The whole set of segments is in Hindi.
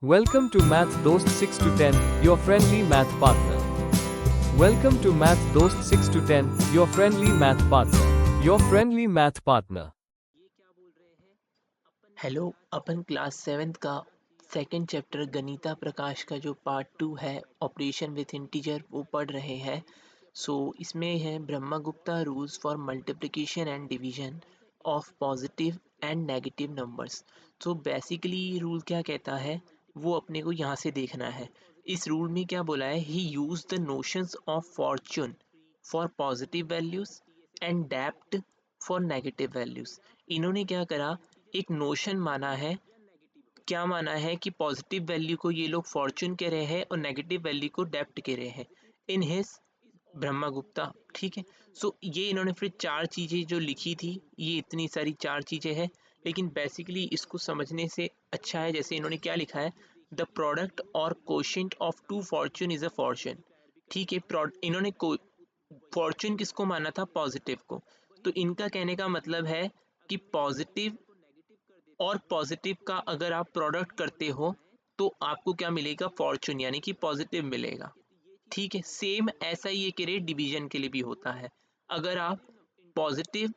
Welcome to Math Dost 6 to 10, your friendly math partner. Welcome to Math Dost 6 to 10, your friendly math partner. Your friendly math partner. Hello, upon class seventh का सेकंड चैप्टर गणिता प्रकाश का जो पार्ट 2 है ऑपरेशन विथ इंटीजर वो पढ़ रहे हैं। इसमें है Brahmagupta rules for multiplication and division of positive and negative numbers. Basically ये रूल क्या कहता है वो अपने को यहाँ से देखना है। इस रूल में क्या बोला है, he use the notions of fortune for positive values and depth for negative values. इन्होंने क्या करा, एक नोशन माना है। क्या माना है कि पॉजिटिव वैल्यू को ये लोग फॉर्चून कह रहे हैं और नेगेटिव वैल्यू को डेप्थ कह रहे हैं इन हिज ब्रह्मगुप्ता। ठीक है। ये इन्होंने फिर चार चीज़ें जो लिखी थी, ये इतनी सारी चार चीज़ें हैं, लेकिन बेसिकली इसको समझने से अच्छा है जैसे इन्होंने क्या लिखा है, द प्रोडक्ट और quotient of two fortune is a fortune. ठीक है। इन्होंने फॉर्चून किसको माना था, पॉजिटिव को। तो इनका कहने का मतलब है कि पॉजिटिव और पॉजिटिव का अगर आप प्रोडक्ट करते हो तो आपको क्या मिलेगा, फॉर्चून, यानी कि पॉजिटिव मिलेगा। ठीक है। सेम ऐसा ही एक रेट डिवीजन के लिए भी होता है। अगर आप पॉजिटिव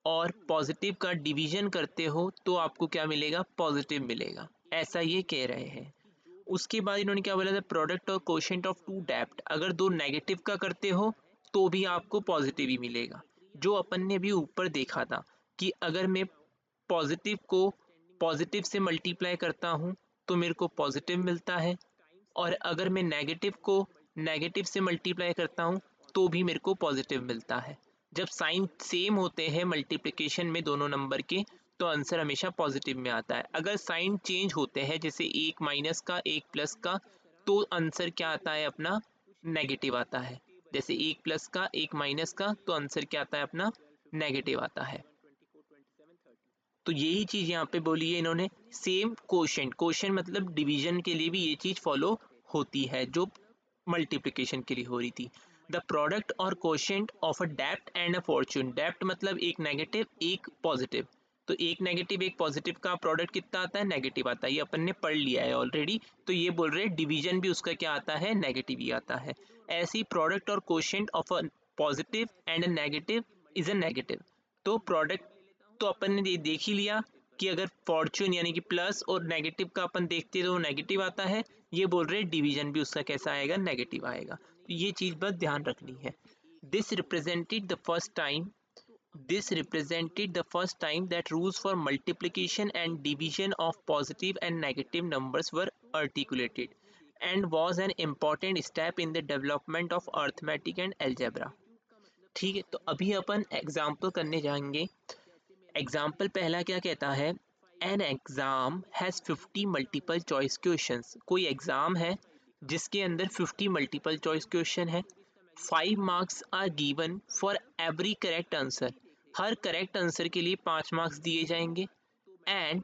और पॉजिटिव का डिवीजन करते हो तो आपको क्या मिलेगा, पॉजिटिव मिलेगा। ऐसा ये कह रहे हैं। उसके बाद इन्होंने क्या बोला था, प्रोडक्ट और कोशेंट ऑफ टू डेप्थ, अगर दो नेगेटिव का करते हो तो भी आपको पॉजिटिव ही मिलेगा। जो अपन ने भी ऊपर देखा था कि अगर मैं पॉजिटिव को पॉजिटिव से मल्टीप्लाई करता हूँ तो मेरे को पॉजिटिव मिलता है, और अगर मैं नेगेटिव को नेगेटिव से मल्टीप्लाई करता हूँ तो भी मेरे को पॉजिटिव मिलता है। जब साइन सेम होते हैं मल्टीप्लिकेशन में दोनों नंबर के तो आंसर हमेशा पॉजिटिव में आता है। अगर साइन चेंज होते हैं जैसे एक माइनस का एक प्लस का तो आंसर क्या आता है अपना, नेगेटिव आता है। जैसे एक प्लस का एक माइनस का तो आंसर क्या आता है अपना, नेगेटिव आता है। तो यही चीज यहाँ पे बोली है इन्होंने। सेम कोशेंट, कोशेंट मतलब डिवीजन के लिए भी ये चीज फॉलो होती है जो मल्टीप्लिकेशन के लिए हो रही थी। द प्रोडक्ट और quotient of a depth and a Fortune, depth मतलब एक नेगेटिव एक पॉजिटिव, तो एक नेगेटिव एक पॉजिटिव का प्रोडक्ट कितना आता है, नेगेटिव आता है। ये अपन ने पढ़ लिया है ऑलरेडी। तो ये बोल रहे हैं डिवीजन भी उसका क्या आता है, नेगेटिव ही आता है। ऐसे ही प्रोडक्ट और quotient of a positive and a negative is a negative. तो प्रोडक्ट तो अपन ने देख ही लिया कि अगर फॉर्चून यानी कि प्लस और नेगेटिव का अपन देखते हैं तो नेगेटिव आता है। ये बोल रहे हैं डिवीजन भी उसका कैसा आएगा, नेगेटिव आएगा। तो ये चीज बस ध्यान रखनी है। This represented the first time This represented the first time that rules for multiplication and division of positive and negative numbers were articulated, and was an important step in the development of arithmetic and algebra. ठीक है। तो अभी अपन एग्जाम्पल करने जाएंगे। एग्जाम्पल पहला क्या कहता है, an exam has 50 multiple choice questions. कोई एग्जाम है जिसके अंदर 50 मल्टीपल चॉइस क्वेश्चन है। 5 marks are given for every correct answer, हर करेक्ट आंसर के लिए 5 मार्क्स दिए जाएंगे। And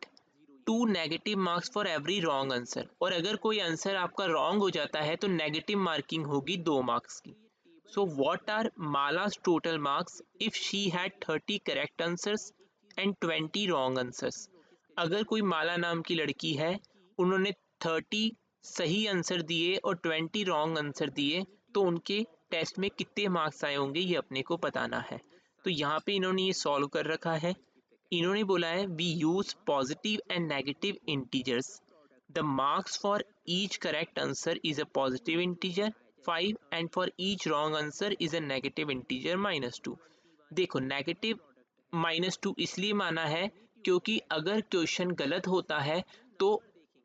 2 negative marks for every wrong answer, और अगर कोई आंसर आपका रॉन्ग हो जाता है तो नेगेटिव मार्किंग होगी 2 मार्क्स की। So what are Mala's total marks if she had 30 correct answers and 20 wrong answers? अगर कोई माला नाम की लड़की है, उन्होंने 30 सही आंसर दिए और 20 रॉन्ग आंसर दिए, तो उनके टेस्ट में कितने मार्क्स आए होंगे ये अपने को बताना है। तो यहाँ पे इन्होंने ये सॉल्व कर रखा है। इन्होंने बोला है we use positive and negative integers. The marks for each correct answer is a positive integer 5 and for each wrong answer is a negative integer -2। देखो नेगेटिव -2 इसलिए माना है क्योंकि अगर क्वेश्चन गलत होता है तो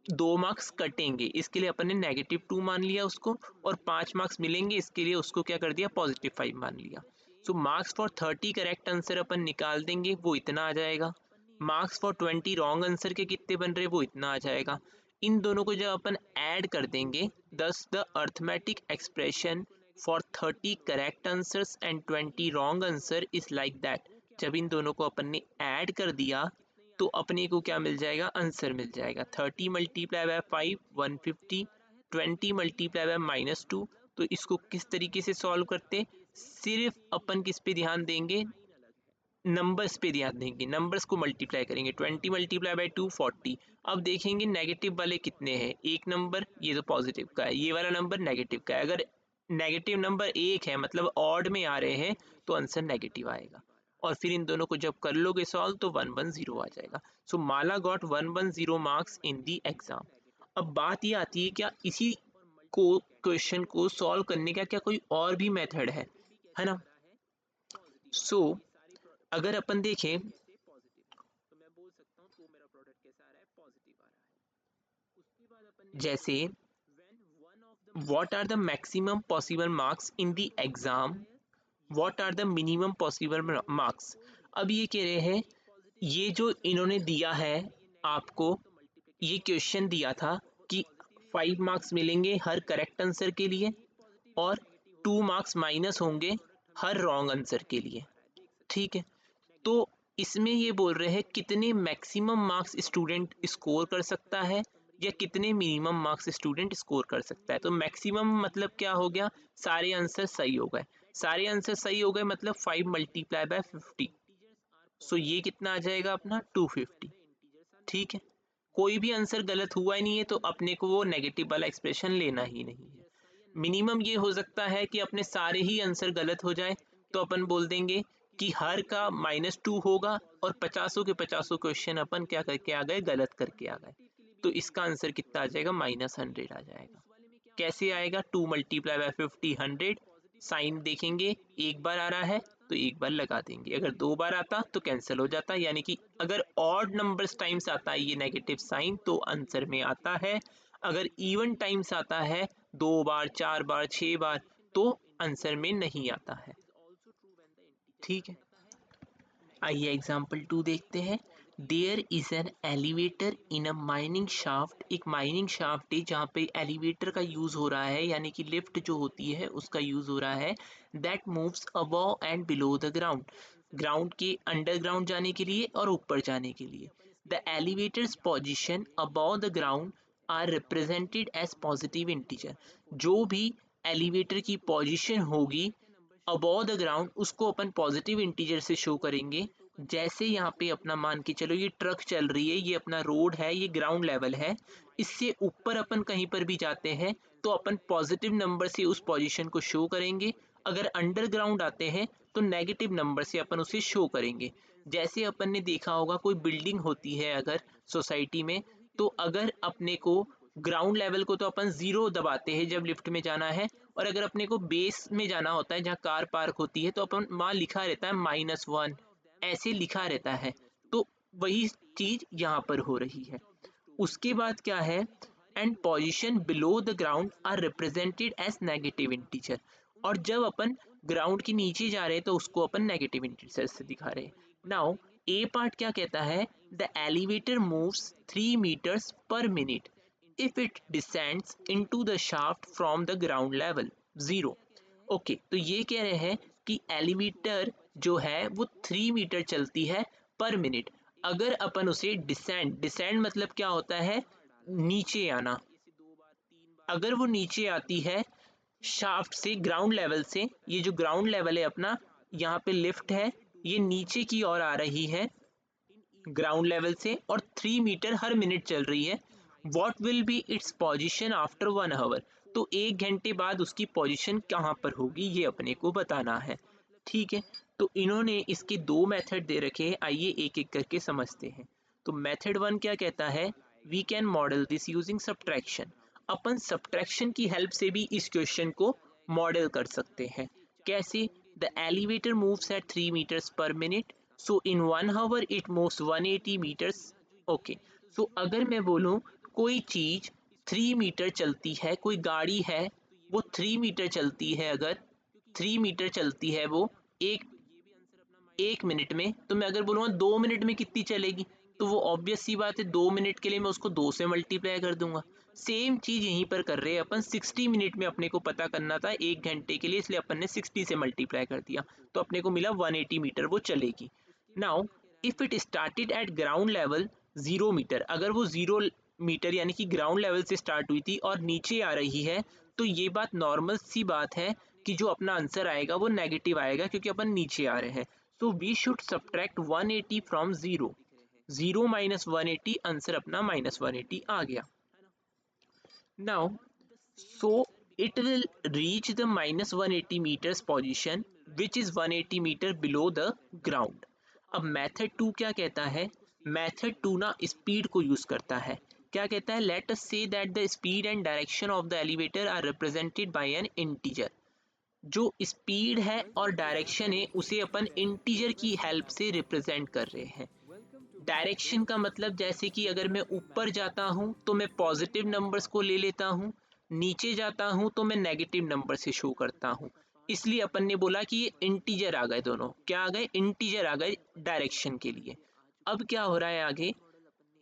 2 मार्क्स कटेंगे, इसके लिए अपन ने -2 मान लिया उसको, और 5 मार्क्स मिलेंगे इसके लिए उसको क्या कर दिया, +5 मान लिया। मार्क्स फॉर 30 करेक्ट आंसर अपन निकाल देंगे, वो इतना आ जाएगा। मार्क्स फॉर 20 रॉन्ग आंसर के कितने बन रहे, वो इतना आ जाएगा। इन दोनों को जब अपन ऐड कर देंगे, दस the arithmetic expression for 30 correct answers and 20 wrong answer is like that. जब इन दोनों को अपन ने ऐड कर दिया तो अपने को क्या मिल जाएगा, आंसर मिल जाएगा। 30 मल्टीप्लाई बाय 5 150, 20 मल्टीप्लाई बाय -2। तो इसको किस तरीके से सॉल्व करते, सिर्फ अपन किस पे ध्यान देंगे, नंबर्स पे ध्यान देंगे, नंबर्स को मल्टीप्लाई करेंगे, 20 मल्टीप्लाई बाई 2 40। अब देखेंगे नेगेटिव वाले कितने हैं, एक नंबर ये तो पॉजिटिव का है, ये वाला नंबर नेगेटिव का है। अगर नेगेटिव नंबर एक है मतलब ऑड में आ रहे हैं तो आंसर नेगेटिव आएगा। और फिर इन दोनों को जब कर लोगे सॉल्व तो 110 आ जाएगा। So Mala got 110 marks in the exam. अब बात ये आती है क्या इसी को क्वेश्चन को सॉल्व करने का क्या कोई और भी मेथड है ना। सो अगर अपन देखें जैसे what are the maximum possible marks in the exam, what are the minimum possible marks. अब ये कह रहे हैं ये जो इन्होंने दिया है आपको, ये क्वेश्चन दिया था कि 5 मार्क्स मिलेंगे हर करेक्ट आंसर के लिए और 2 मार्क्स माइनस होंगे हर रॉन्ग आंसर के लिए। ठीक है, तो इसमें ये बोल रहे हैं कितने मैक्सिमम मार्क्स स्टूडेंट स्कोर कर सकता है या कितने मिनिमम मार्क्स स्टूडेंट स्कोर कर सकता है। तो मैक्सिमम मतलब क्या हो गया, सारे आंसर सही हो गए, सारे आंसर सही हो गए मतलब 5 मल्टीप्लाई बाय 50। सो ये कितना आ जाएगा अपना 250। ठीक है, कोई भी आंसर गलत हुआ ही नहीं है तो अपने को वो नेगेटिव वाला एक्सप्रेशन लेना ही नहीं है। मिनिमम ये हो सकता है कि अपने सारे ही आंसर गलत हो जाए तो अपन बोल देंगे कि हर का -2 होगा और 50 के 50 क्वेश्चन अपन क्या करके आ गए, गलत करके आ गए। तो इसका आंसर कितना आ जाएगा, -100 आ जाएगा। कैसे आएगा, 2 मल्टीप्लाई बाय 50 100। साइन देखेंगे एक बार आ रहा है तो एक बार लगा देंगे, अगर 2 बार आता तो कैंसिल हो जाता, यानी कि अगर ऑड नंबर्स टाइम्स आता है ये नेगेटिव साइन तो आंसर में आता है, अगर इवन टाइम्स आता है 2 बार 4 बार 6 बार तो आंसर में नहीं आता है। ठीक है, आइए एग्जाम्पल 2 देखते हैं। There is an elevator in a mining shaft. एक माइनिंग शाफ्ट है जहाँ पे एलिवेटर का यूज हो रहा है, यानी कि लिफ्ट जो होती है उसका यूज हो रहा है। That moves above and below the ground, ground के अंडरग्राउंड जाने के लिए और ऊपर जाने के लिए। The elevator's position above the ground are represented as positive integer. जो भी एलिवेटर की पोजिशन होगी अबव द ग्राउंड उसको अपन पॉजिटिव इंटीजर से शो करेंगे। जैसे यहाँ पे अपना मान के चलो ये ट्रक चल रही है, ये अपना रोड है, ये ग्राउंड लेवल है, इससे ऊपर अपन कहीं पर भी जाते हैं तो अपन पॉजिटिव नंबर से उस पोजीशन को शो करेंगे। अगर अंडरग्राउंड आते हैं तो नेगेटिव नंबर से अपन उसे शो करेंगे। जैसे अपन ने देखा होगा कोई बिल्डिंग होती है अगर सोसाइटी में, तो अगर अपने को ग्राउंड लेवल को तो अपन 0 दबाते हैं जब लिफ्ट में जाना है, और अगर अपने को बेस में जाना होता है जहाँ कार पार्क होती है तो अपन वहाँ लिखा रहता है -1, ऐसे लिखा रहता है। तो वही चीज यहाँ पर हो रही है। उसके बाद क्या है, and position below the ground are represented as negative integer. और जब अपन ग्राउंड के नीचे जा रहे हैं तो उसको अपन नेगेटिव इंटीजर से दिखा रहे हैं। नाउ ए पार्ट क्या कहता है, the elevator moves 3 metres per minute if it descends into the shaft from the ground level 0। Okay, तो ये कह रहे हैं कि एलिवेटर जो है वो 3 मीटर चलती है पर मिनट। अगर अपन उसे डिसेंड, डिसेंड मतलब क्या होता है, नीचे आना, अगर वो नीचे आती है शाफ्ट से, ग्राउंड लेवल से, ये जो ग्राउंड लेवल है अपना, यहाँ पे लिफ्ट है, ये नीचे की ओर आ रही है ग्राउंड लेवल से और 3 मीटर हर मिनट चल रही है। What will be its position after 1 hour. तो 1 घंटे बाद उसकी पोजिशन कहाँ पर होगी ये अपने को बताना है। ठीक है, तो इन्होंने इसके 2 मेथड दे रखे हैं, आइए एक एक करके समझते हैं। तो मेथड 1 क्या कहता है, we can model this using subtraction. अपन सब्ट्रैक्शन की हेल्प से भी इस क्वेश्चन को मॉडल कर सकते हैं। कैसे, the elevator moves at 3 metres per minute, so in 1 hour it moves 180 metres. Okay, so अगर मैं बोलूँ कोई चीज 3 मीटर चलती है, कोई गाड़ी है वो 3 मीटर चलती है, अगर 3 मीटर चलती है वो एक मिनट में, तो मैं अगर बोलूँगा 2 मिनट में कितनी चलेगी, तो वो ऑब्वियस सी बात है 2 मिनट के लिए मैं उसको 2 से मल्टीप्लाई कर दूंगा। सेम चीज यहीं पर कर रहे हैं अपन, 60 मिनट में अपने को पता करना था 1 घंटे के लिए, इसलिए अपन ने 60 से मल्टीप्लाई कर दिया तो अपने को मिला 180 मीटर वो चलेगी। Now if it started at ground level 0 metre, अगर वो 0 मीटर यानी कि ग्राउंड लेवल से स्टार्ट हुई थी और नीचे आ रही है, तो ये बात नॉर्मल सी बात है कि जो अपना आंसर आएगा वो नेगेटिव आएगा क्योंकि अपन नीचे आ रहे हैं। So we should subtract 180 from 0, 0 minus 180, answer अपना माइनस 180 आ गया. Now so it will reach the minus 180 meters position which is 180 meter below the ground. अब मेथड 2 क्या कहता है? मेथड 2 ना स्पीड को यूज करता है. क्या कहता है? Let us say that the speed and direction of the elevator are represented by an integer. जो स्पीड है और डायरेक्शन है उसे अपन इंटीजर की हेल्प से रिप्रेजेंट कर रहे हैं. डायरेक्शन का मतलब जैसे कि अगर मैं ऊपर जाता हूँ तो मैं पॉजिटिव नंबर्स को ले लेता हूँ, नीचे जाता हूँ तो मैं नेगेटिव नंबर से शो करता हूँ. इसलिए अपन ने बोला कि ये इंटीजर आ गए, दोनों क्या आ गए? इंटीजर आ गए डायरेक्शन के लिए. अब क्या हो रहा है आगे?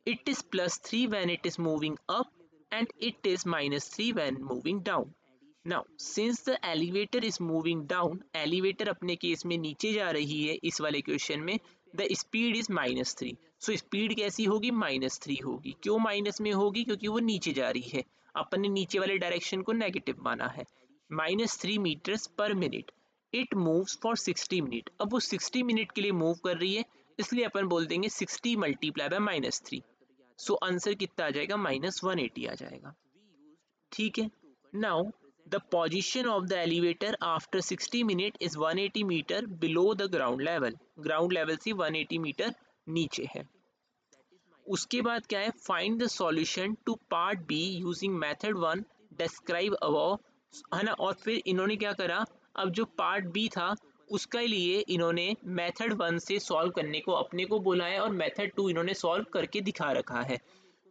It is +3 when it is moving up and it is -3 when moving down. Now since the elevator is moving down, elevator अपने केस में नीचे जा रही है इस वाले क्वेश्चन में, the speed is -3. So speed कैसी होगी? -3 होगी. क्यों माइनस में होगी? क्योंकि वो नीचे जा रही है. अपन ने नीचे वाले डायरेक्शन को नेगेटिव माना है. -3 metres per minute. It moves for 60 minute. अब वो 60 मिनट के लिए मूव कर रही है, इसलिए अपन बोल देंगे 60 मल्टीप्लाई बाय -3. सो आंसर कितना आ जाएगा? -180 आ जाएगा. ठीक है. Now the position of the elevator after 60 minute is 180 metre below the ground level. Ground level से 180 मीटर नीचे है. उसके बाद क्या है? Find the solution to part B using method 1 describe above, है ना. और फिर इन्होंने क्या करा? अब जो पार्ट बी था उसके लिए इन्होंने मेथड 1 से सॉल्व करने को अपने को बोला है और मेथड 2 इन्होंने सॉल्व करके दिखा रखा है.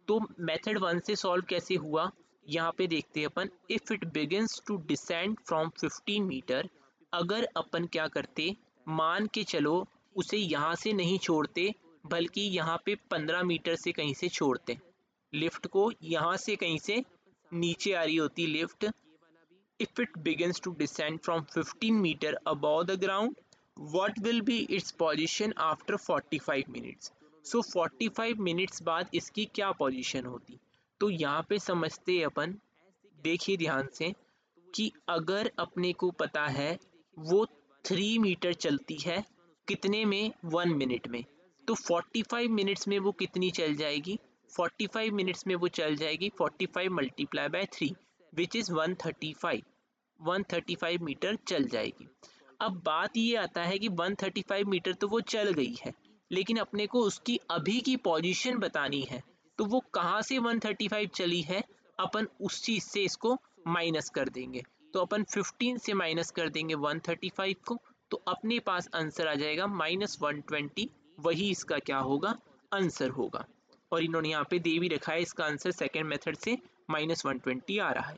तो मेथड 1 से सॉल्व कैसे हुआ यहाँ पे देखते हैं अपन. If it begins to descend from 15 metre, अगर अपन क्या करते, मान के चलो उसे यहाँ से नहीं छोड़ते बल्कि यहाँ पे 15 मीटर से कहीं से छोड़ते. लिफ्ट को यहाँ से कहीं से नीचे आ रही होती lift. If it begins to descend from 15 metre above the ground, what will be its position after 45 minutes. So 45 minutes बाद इसकी क्या पोजीशन होती? तो यहाँ पे समझते हैं अपन, देखिए ध्यान से, कि अगर अपने को पता है वो 3 मीटर चलती है कितने में? 1 मिनट में. तो 45 मिनट्स में वो कितनी चल जाएगी? 45 मिनट्स में वो चल जाएगी 45 multiply by 3 which is 135 metre चल जाएगी. अब बात ये आता है कि 135 मीटर तो वो चल गई है, लेकिन अपने को उसकी अभी की पोजीशन बतानी है. तो वो कहाँ से 135 चली है? अपन उस चीज़ से इसको माइनस कर देंगे. तो अपन 15 से माइनस कर देंगे 135 को, तो अपने पास आंसर आ जाएगा -120. वही इसका क्या होगा? आंसर होगा. और इन्होंने यहाँ पे दे भी रखा है इसका आंसर सेकेंड मेथड से -120 आ रहा है.